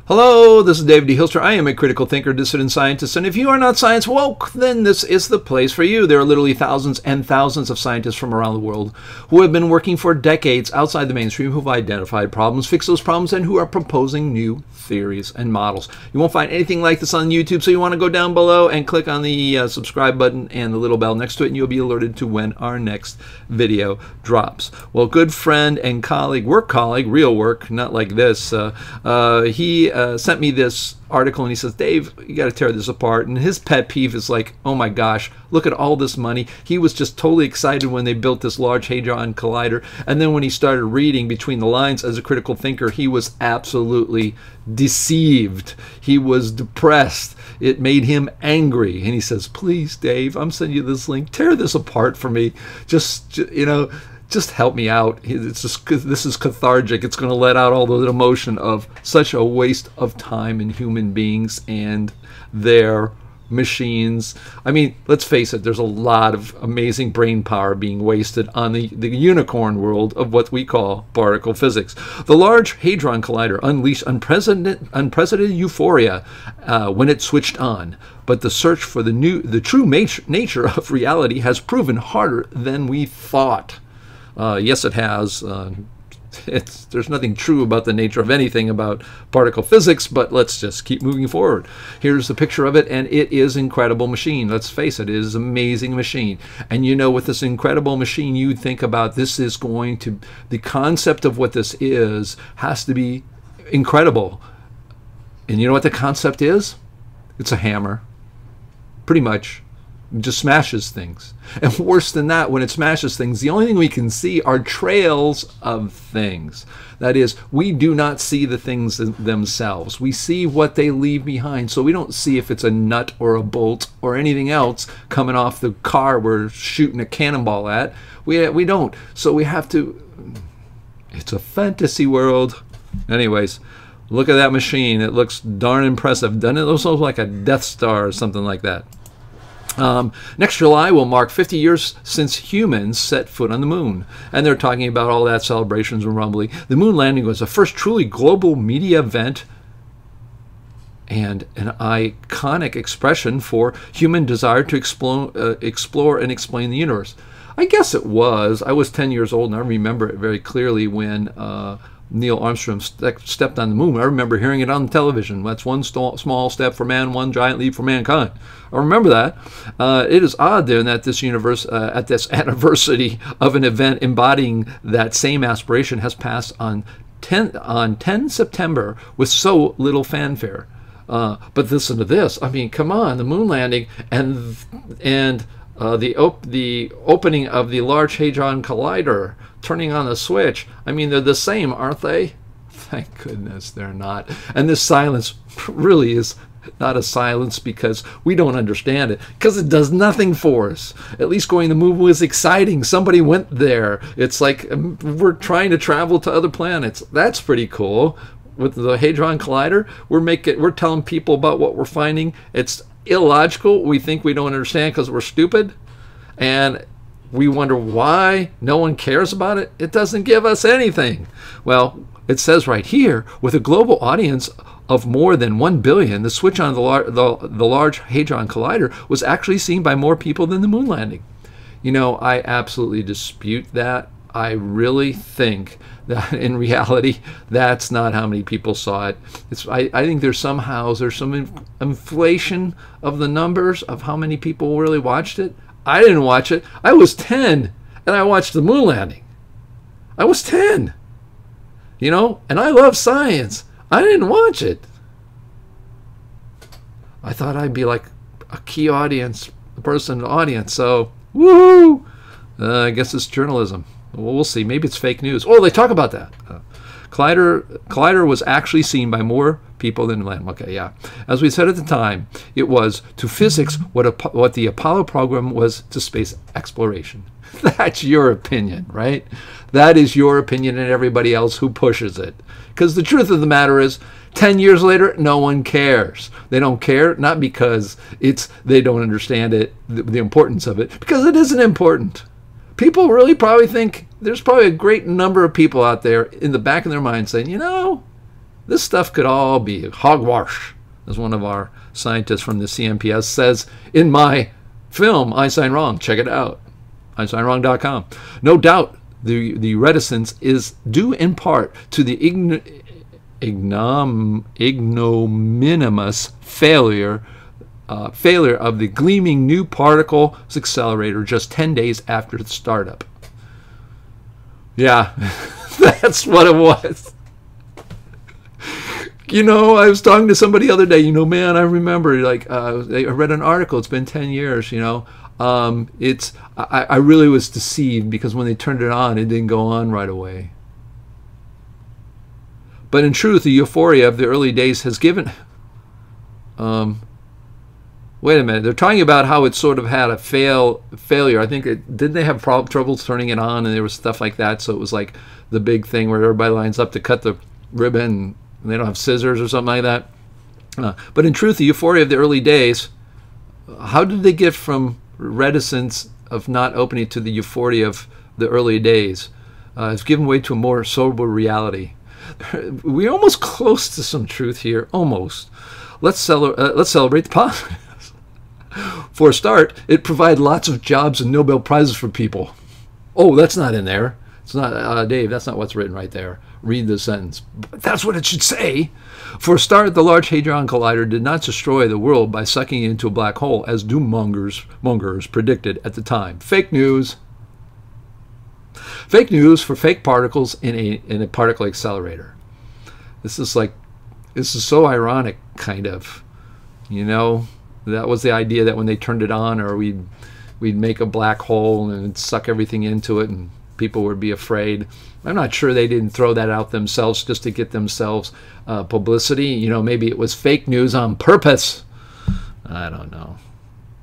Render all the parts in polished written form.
Hello, this is David D. Hilster. I am a critical thinker, dissident scientist, and if you are not science woke, then this is the place for you. There are literally thousands and thousands of scientists from around the world who have been working for decades outside the mainstream, who have identified problems, fixed those problems, and who are proposing new theories and models. You won't find anything like this on YouTube, so you want to go down below and click on the subscribe button and the little bell next to it, and you'll be alerted to when our next video drops. Well, good friend and colleague, work colleague, real work, not like this, he sent me this article and he says, Dave, you got to tear this apart. And his pet peeve is like, oh my gosh, look at all this money. He was just totally excited when they built this Large Hadron Collider. And then when he started reading between the lines as a critical thinker, he was absolutely deceived. He was depressed. It made him angry. And he says, please, Dave, I'm sending you this link. Tear this apart for me. Just help me out. It's just, this is cathartic. It's going to let out all the emotion of such a waste of time in human beings and their machines. I mean, let's face it, there's a lot of amazing brain power being wasted on the unicorn world of what we call particle physics. The Large Hadron Collider unleashed unprecedented euphoria when it switched on. But the search for the true nature of reality has proven harder than we thought. Yes, it has. There's nothing true about the nature of anything about particle physics, but let's just keep moving forward. Here's the picture of it, and it is an incredible machine. Let's face it, it is an amazing machine. And you know, with this incredible machine, you think about this is going to, the concept of what this is has to be incredible. And you know what the concept is? It's a hammer. Pretty much. It just smashes things. And worse than that, when it smashes things, the only thing we can see are trails of things. That is, we do not see the things themselves. We see what they leave behind. So we don't see if it's a nut or a bolt or anything else coming off the car we're shooting a cannonball at. We don't. So we have to... It's a fantasy world. Anyways, look at that machine. It looks darn impressive. Doesn't it? It looks like a Death Star or something like that. Next July will mark 50 years since humans set foot on the moon. And they're talking about all that celebrations and rumbling. The moon landing was the first truly global media event and an iconic expression for human desire to explore and explain the universe. I guess it was. I was 10 years old and I remember it very clearly when Neil Armstrong stepped on the moon. I remember hearing it on television. That's one small step for man, one giant leap for mankind. I remember that. It is odd then that this universe, at this anniversary of an event embodying that same aspiration, has passed on 10 September with so little fanfare. But listen to this. I mean, come on, the moon landing and the opening of the Large Hadron Collider, turning on the switch. I mean, they're the same, aren't they? Thank goodness they're not. And this silence really is not a silence because we don't understand it, because it does nothing for us. At least going to the moon was exciting. Somebody went there. It's like we're trying to travel to other planets. That's pretty cool. With the Hadron Collider, we're telling people about what we're finding. It's illogical. We think we don't understand because we're stupid, and we wonder why no one cares about it. It doesn't give us anything. Well, it says right here, with a global audience of more than 1 billion, the switch on the Large Hadron Collider was actually seen by more people than the moon landing. You know, I absolutely dispute that. I really think that in reality, that's not how many people saw it. I think there's some inflation of the numbers of how many people really watched it. I didn't watch it. I was 10 and I watched the moon landing. I was 10, you know, and I love science. I didn't watch it. I thought I'd be like a key audience, a person in the audience. So, woo! I guess it's journalism. Well, we'll see. Maybe it's fake news. Oh, they talk about that. Collider was actually seen by more people than land. Okay, yeah. As we said at the time, it was to physics what the Apollo program was to space exploration. That's your opinion, right? That is your opinion and everybody else who pushes it. Because the truth of the matter is, 10 years later, no one cares. They don't care, not because they don't understand it, the importance of it, because it isn't important. People really probably think, there's probably a great number of people out there in the back of their mind saying, you know, This stuff could all be hogwash, as one of our scientists from the CMPS says in my film, Einstein Wrong. Check it out, EinsteinWrong.com. No doubt the reticence is due in part to the ignominious failure of the gleaming new particle accelerator just 10 days after its startup. Yeah, that's what it was. You know, I was talking to somebody the other day, you know, man, I remember, like, I read an article, it's been 10 years, you know. I really was deceived because when they turned it on, it didn't go on right away. But in truth, the euphoria of the early days has given... wait a minute, they're talking about how it sort of had a failure. I think, didn't they have trouble turning it on, and there was stuff like that, so it was like the big thing where everybody lines up to cut the ribbon, and they don't have scissors or something like that. But in truth, the euphoria of the early days, how did they get from reticence of not opening to the euphoria of the early days? It's given way to a more sober reality. We're almost close to some truth here, almost. Let's celebrate the positives. For a start, it provided lots of jobs and Nobel Prizes for people. Oh, that's not in there. It's not, Dave, that's not what's written right there. Read the sentence. But that's what it should say. For a start, the Large Hadron Collider did not destroy the world by sucking it into a black hole, as doom-mongers predicted at the time. Fake news. Fake news for fake particles in a particle accelerator. This is so ironic, kind of. You know, that was the idea, that when they turned it on, or we'd make a black hole and it'd suck everything into it, and people would be afraid. I'm not sure they didn't throw that out themselves just to get themselves publicity. You know, maybe it was fake news on purpose. I don't know.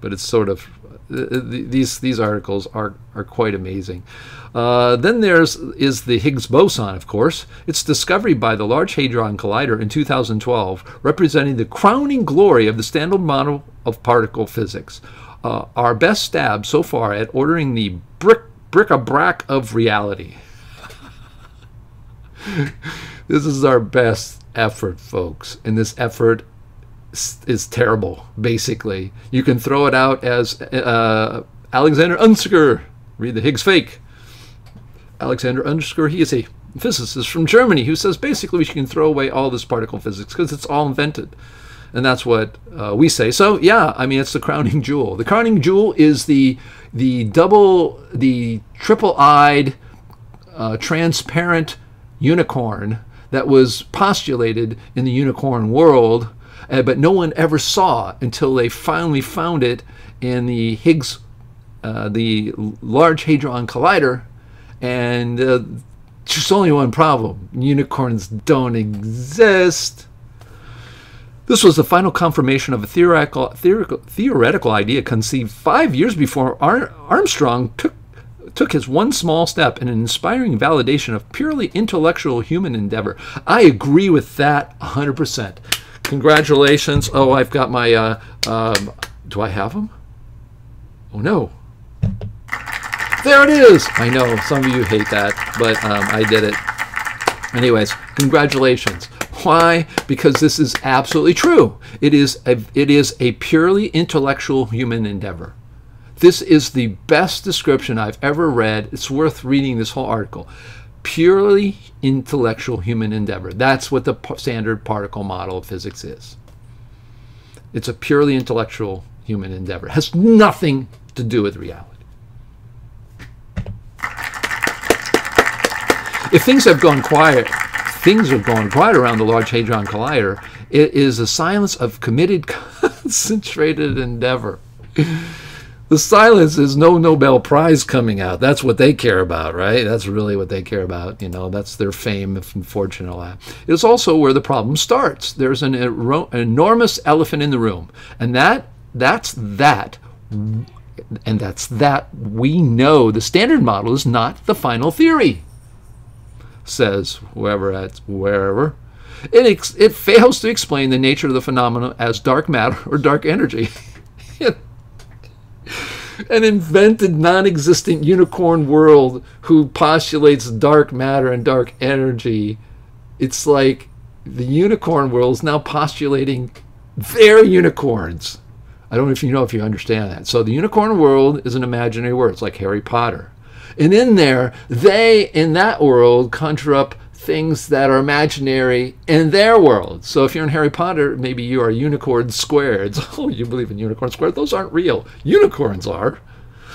But it's sort of, these articles are quite amazing. Then is the Higgs boson, of course. Its discovery by the Large Hadron Collider in 2012, representing the crowning glory of the standard model of particle physics. Our best stab so far at ordering the bric-a-brac of reality. This is our best effort, folks, and this effort is terrible, basically. You can throw it out as Alexander Unsker. Read the Higgs fake. Alexander Unsker, he is a physicist from Germany who says basically we can throw away all this particle physics because it's all invented. And that's what we say. So, yeah, I mean, it's the crowning jewel. The crowning jewel is the triple-eyed, transparent unicorn that was postulated in the unicorn world, but no one ever saw until they finally found it in the Higgs, the Large Hadron Collider. And there's only one problem. Unicorns don't exist. This was the final confirmation of a theoretical idea conceived 5 years before Armstrong took his one small step in an inspiring validation of purely intellectual human endeavor. I agree with that 100%. Congratulations. Oh, I've got my, do I have them? Oh, no. There it is. I know some of you hate that, but I did it. Anyways, congratulations. Why? Because this is absolutely true. It is a purely intellectual human endeavor. This is the best description I've ever read. It's worth reading this whole article. Purely intellectual human endeavor. That's what the standard particle model of physics is. It's a purely intellectual human endeavor. It has nothing to do with reality. If things have gone quiet around the Large Hadron Collider, it is a silence of committed, concentrated endeavor. The silence is no Nobel Prize coming out. That's what they care about, right? That's really what they care about. You know, that's their fame and fortune and all that. It's also where the problem starts. There's an enormous elephant in the room, and that's that we know the standard model is not the final theory, says wherever. It fails to explain the nature of the phenomenon as dark matter or dark energy. An invented, non-existent unicorn world who postulates dark matter and dark energy. It's like the unicorn world is now postulating their unicorns. I don't know if you understand that. So the unicorn world is an imaginary world. It's like Harry Potter. And in there, they, in that world, conjure up things that are imaginary in their world. So if you're in Harry Potter, maybe you are unicorn squared. Oh, you believe in unicorn squared? Those aren't real. Unicorns are.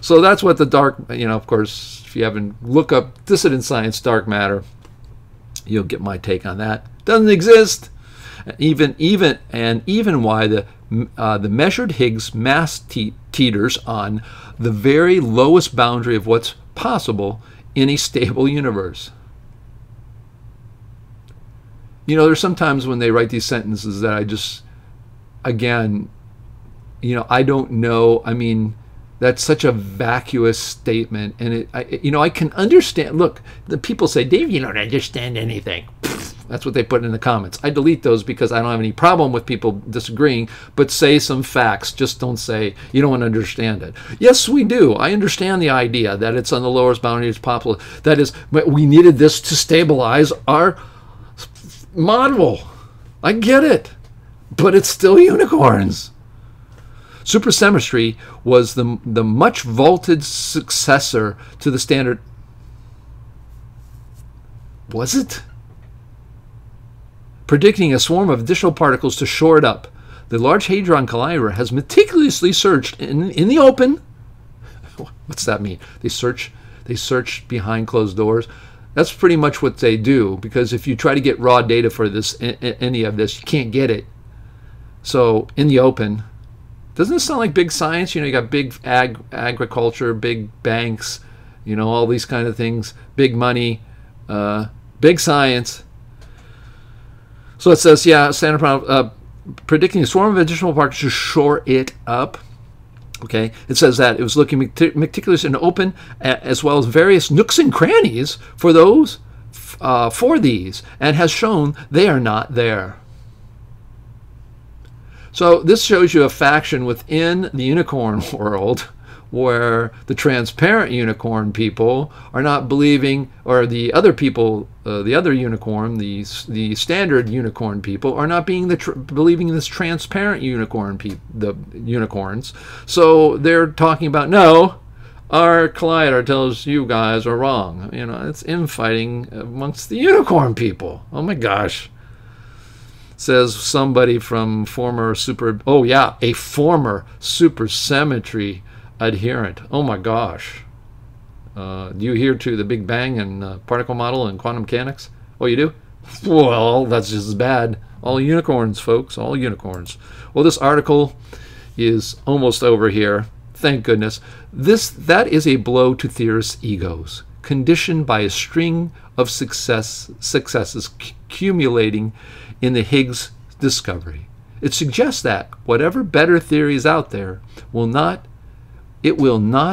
So that's what the dark, of course, if you haven't look up dissident science, dark matter, you'll get my take on that. Doesn't exist. Even why the measured Higgs mass teeters on the very lowest boundary of what's possible in a stable universe. There's sometimes when they write these sentences that I just, again, I don't know. I mean, that's such a vacuous statement, and I can understand. Look, the people say, Dave, you don't understand anything. That's what they put in the comments. I delete those because I don't have any problem with people disagreeing, but say some facts. Just don't say you don't understand it. Yes, we do. I understand the idea that it's on the lowest boundary as possible. That is, we needed this to stabilize our model. I get it, but it's still unicorns. Supersymmetry was the much vaunted successor to the standard. Was it? Predicting a swarm of additional particles to shore it up. The Large Hadron Collider has meticulously searched in the open. What's that mean? They search behind closed doors. That's pretty much what they do, because if you try to get raw data for this, any of this, you can't get it. So in the open. Doesn't it sound like big science? You got big agriculture, big banks, all these kind of things, big money, big science. So it says, standard problem, predicting a swarm of additional particles to shore it up. Okay, it says that it was looking meticulous and open, as well as various nooks and crannies for these, and has shown they are not there. So this shows you a faction within the unicorn world where the transparent unicorn people are not believing, or the other people, the other unicorn, the standard unicorn people are not believing in this transparent unicorn the unicorns. So they're talking about, no, our collider tells you guys are wrong. It's infighting amongst the unicorn people. Oh my gosh. Says somebody from a former supersymmetry adherent. Oh my gosh. Do you adhere to the Big Bang and particle model and quantum mechanics? Oh, you do? Well, that's just as bad. All unicorns, folks, all unicorns. Well, this article is almost over here. Thank goodness. That is a blow to theorists' egos, conditioned by a string of successes accumulating in the Higgs discovery. It suggests that whatever better theory is out there will not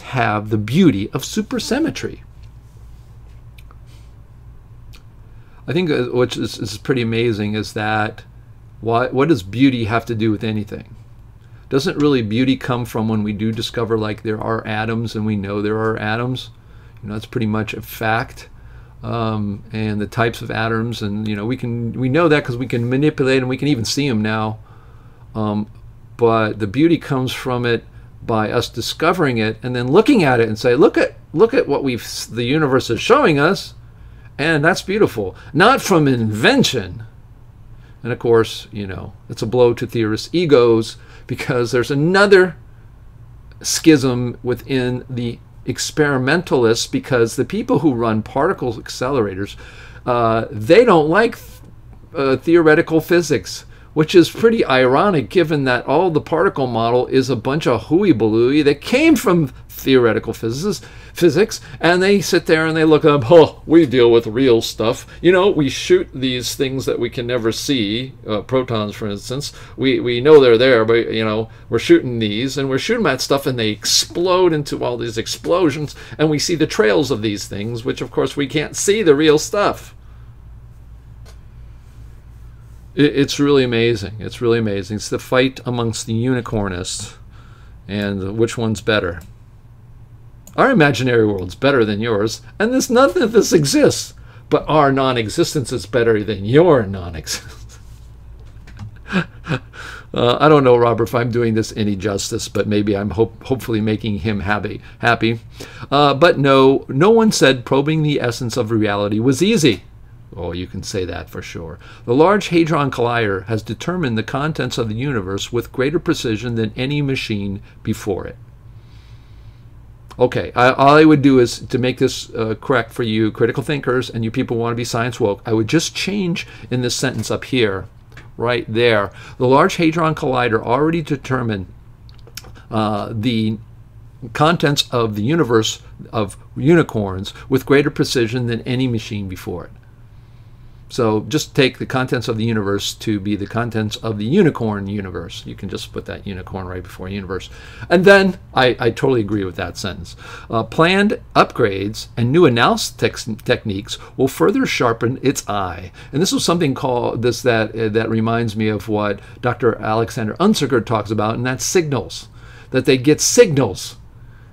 have the beauty of supersymmetry. I think which is pretty amazing is that what does beauty have to do with anything? Doesn't really beauty come from when we do discover like there are atoms and we know there are atoms? That's pretty much a fact. And the types of atoms, and we know that because we can manipulate them, we can even see them now. But the beauty comes from it by us discovering it and then looking at it and say, look at what the universe is showing us, and that's beautiful. Not from invention. And of course, it's a blow to theorists' egos, because there's another schism within the experimentalists, because the people who run particle accelerators, they don't like theoretical physics, which is pretty ironic given that all the particle model is a bunch of hooey balooey that came from theoretical physics, and they sit there and they look up, oh, we deal with real stuff. We shoot these things that we can never see, protons, for instance. We know they're there, but, we're shooting these, and we're shooting at stuff, and they explode into all these explosions, and we see the trails of these things, which, of course, we can't see the real stuff. It's really amazing. It's really amazing. It's the fight amongst the unicornists, and which one's better. Our imaginary world's better than yours, and there's nothing that this exists. but our non-existence is better than your non-existence. I don't know, Robert, if I'm doing this any justice, but maybe I'm hopefully making him happy. But no one said probing the essence of reality was easy. Oh, you can say that for sure. The Large Hadron Collider has determined the contents of the universe with greater precision than any machine before it. Okay, all I would do is, to make this correct for you critical thinkers and you people who want to be science woke, I would just change in this sentence up here, right there. The Large Hadron Collider already determined the contents of the universe of unicorns with greater precision than any machine before it. So just take the contents of the universe to be the contents of the unicorn universe. You can just put that unicorn right before universe. And then I totally agree with that sentence. Planned upgrades and new analysis techniques will further sharpen its eye. And this was something called this that reminds me of what Dr. Alexander Unziger talks about, and that's signals. That they get signals.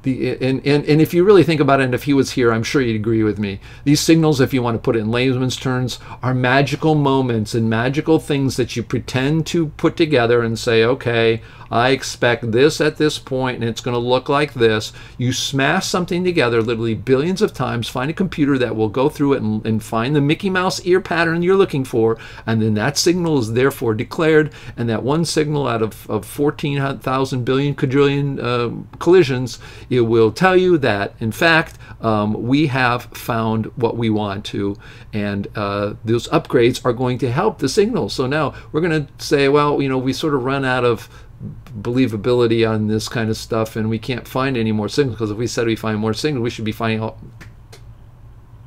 And if you really think about it, and if he was here, I'm sure he'd agree with me. These signals, if you want to put it in layman's terms, are magical moments and magical things that you pretend to put together and say, okay, I expect this at this point, and it's going to look like this. You smash something together literally billions of times, find a computer that will go through it and find the Mickey Mouse ear pattern you're looking for, and then that signal is therefore declared, and that one signal out of 14,000 billion quadrillion collisions, it will tell you that, in fact, we have found what we want to, and those upgrades are going to help the signal. So now we're going to say, well, you know, we sort of run out of believability on this kind of stuff, and we can't find any more signals, because if we said we find more signals, we should be finding all.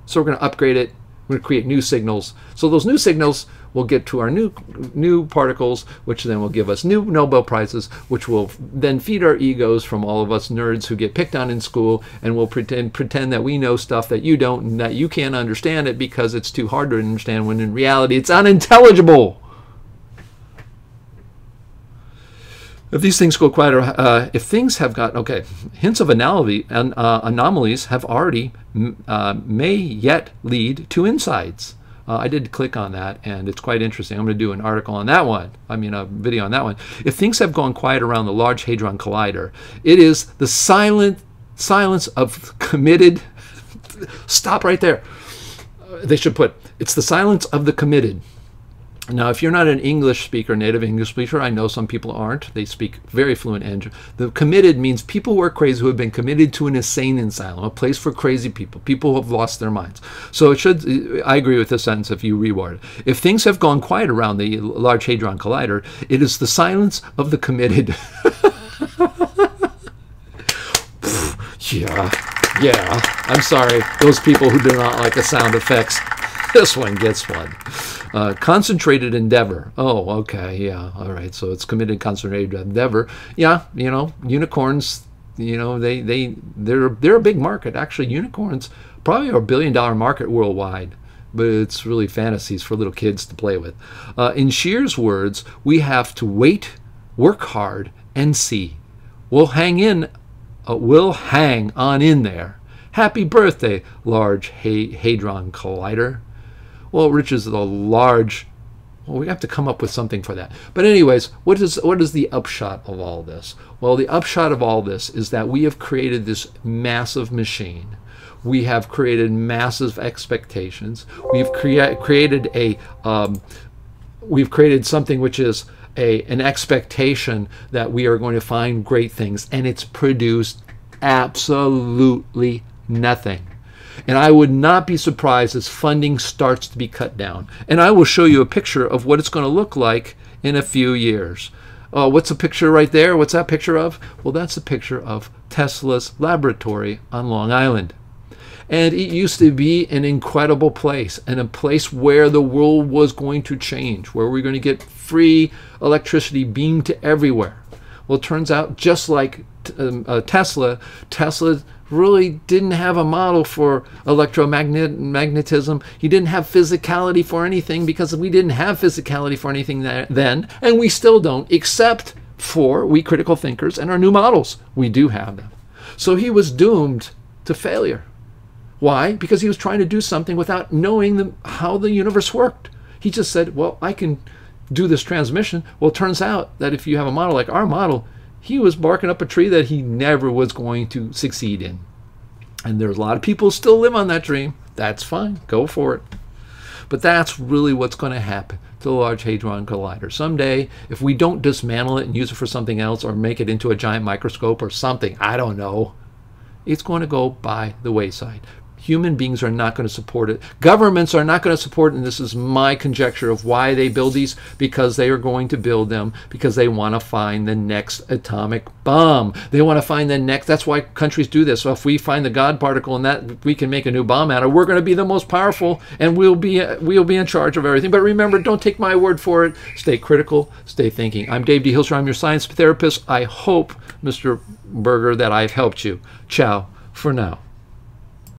So we're going to upgrade it. We're going to create new signals. So those new signals will get to our new particles, which then will give us new Nobel Prizes, which will then feed our egos from all of us nerds who get picked on in school, and we'll pretend that we know stuff that you don't, and that you can't understand it because it's too hard to understand, when in reality it's unintelligible. If these things go quieter, if things have got, okay, hints of anomalies have already, may yet lead to insights. I did click on that, and it's quite interesting. I'm going to do an article on that one. I mean, a video on that one. If things have gone quiet around the Large Hadron Collider, it is the silence of committed. Stop right there. They should put, it's the silence of the committed. Now, if you're not an English speaker, native English speaker, I know some people aren't. They speak very fluent English. The committed means people who are crazy, who have been committed to an insane asylum, a place for crazy people, people who have lost their minds. So it should, I agree with this sentence if you reword it. If things have gone quiet around the Large Hadron Collider, it is the silence of the committed. Yeah, I'm sorry. Those people who do not like the sound effects, this one gets one. Concentrated endeavor. Oh, okay, yeah, all right. So it's committed, concentrated endeavor. Yeah, you know, unicorns. You know, they're a big market. Actually, unicorns probably are $1 billion market worldwide, but it's really fantasies for little kids to play with. In Shear's words, we have to wait, work hard, and see. We'll hang on in there. Happy birthday, Large Hadron Collider. Well, Rich is the large. Well, we have to come up with something for that. But anyways, what is the upshot of all this? Well, the upshot of all this is that we have created this massive machine. We have created massive expectations. We've created something which is an expectation that we are going to find great things, and it's produced absolutely nothing. And I would not be surprised as funding starts to be cut down. And I will show you a picture of what it's going to look like in a few years. What's a picture right there? What's that picture of? Well, that's a picture of Tesla's laboratory on Long Island. And it used to be an incredible place, and a place where the world was going to change, where we're going to get free electricity beamed to everywhere. Well, it turns out, just like Tesla really didn't have a model for electromagnetism. He didn't have physicality for anything, because we didn't have physicality for anything then, and we still don't, except for we critical thinkers and our new models. We do have them. So he was doomed to failure. Why? Because he was trying to do something without knowing how the universe worked. He just said, well, I can do this transmission. Well, it turns out that if you have a model like our model, he was barking up a tree that he never was going to succeed in. And there's a lot of people who still live on that dream. That's fine. Go for it. But that's really what's going to happen to the Large Hadron Collider. Someday, if we don't dismantle it and use it for something else or make it into a giant microscope or something, I don't know, it's going to go by the wayside. Human beings are not going to support it. Governments are not going to support it, and this is my conjecture of why they build these, because they are going to build them because they want to find the next atomic bomb. They want to find the next, that's why countries do this. So if we find the God particle and that we can make a new bomb out of, we're going to be the most powerful and we'll be in charge of everything. But remember, don't take my word for it. Stay critical, stay thinking. I'm Dave D. Hilster. I'm your science therapist. I hope, Mr. Berger, that I've helped you. Ciao for now.